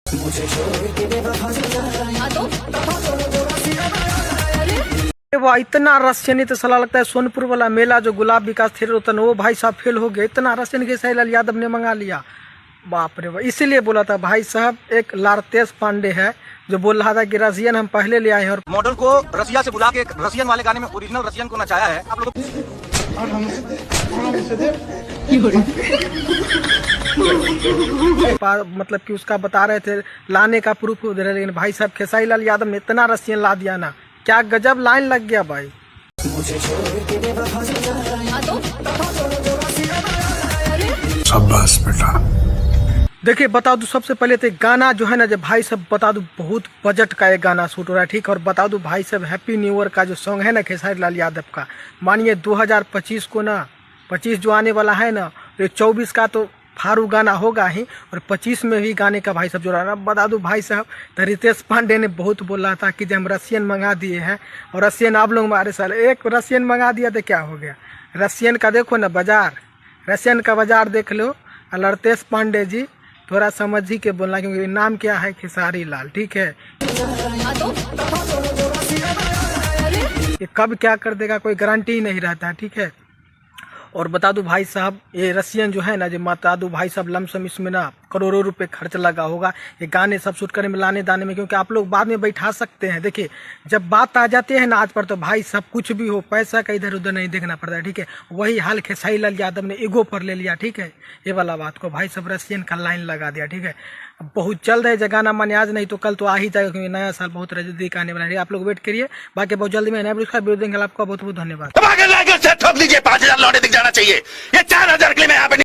वो इतना रशियन तो सलाह लगता है सोनपुर वाला मेला जो गुलाब विकास थिएटर होता है वो भाई साहब फेल हो गए, इतना रशियन के साहिल यादव ने मंगा लिया, बाप रे बाप। इसीलिए बोला था भाई साहब एक लारतेश पांडे है जो बोल रहा था कि रशियन हम पहले ले आए हैं और मॉडल को रसिया से बुला के रशियन वाले गाने में ओरिजिनल रशियन को नचाया है आप लोग। मतलब कि उसका बता रहे थे लाने का प्रूफ दे रहे, लेकिन भाई साहब खेसारी लाल यादव ने इतना रशियन ला दिया ना, क्या गजब लाइन लग गया भाई। शाबाश बेटा। देखिए बता दूं सबसे पहले तो गाना जो है ना, जब भाई साहब बता दूं बहुत बजट का एक गाना शूट हो रहा है, ठीक है। और बता दूं भाई साहब हैप्पी न्यू ईयर का जो सॉन्ग है ना खेसारी लाल यादव का, मानिए 2025 को ना 25 जो आने वाला है ना, तो 24 का तो फारू गाना होगा ही और 25 में भी गाने का भाई साहब जो रहा। बता दूं भाई साहब तो रितेश पांडे ने बहुत बोला था कि जब हम रशियन मंगा दिए हैं और रशियन आप लोग हमारे साल एक रशियन मंगा दिया तो क्या हो गया। रशियन का देखो ना बाजार, रशियन का बाजार देख लो। और रितेश पांडे जी थोड़ा समझ ही के बोलना, क्योंकि नाम क्या है खेसारी लाल, ठीक है। ये कब क्या कर देगा कोई गारंटी ही नहीं रहता, ठीक है। और बता दूं भाई साहब ये रशियन जो है ना, जो बता दूं भाई साहब लमसम इसमें ना करोड़ों रुपए खर्च लगा होगा ये गाने सब शूट करने में, लाने दाने में, क्योंकि आप लोग बाद में बैठा सकते हैं। देखिए जब बात आ जाती है ना आज पर, तो भाई साहब कुछ भी हो पैसा का इधर उधर नहीं देखना पड़ता है, ठीक है। वही हाल खेसारी लाल यादव ने ईगो पर ले लिया, ठीक है। ये वाला बात को भाई साहब रशियन का लाइन लगा दिया, ठीक है। बहुत जल्द है गाना, माने आज नहीं तो कल तो आ ही जाएगा, क्योंकि नया साल बहुत नजदीक आने वाला है। आप लोग वेट करिए, बाकी बहुत जल्दी में नया वीडियो देंगे। आपका बहुत बहुत धन्यवाद। 5000 लौटे दिख जाना चाहिए, ये 4000 के लिए मैं यहाँ पे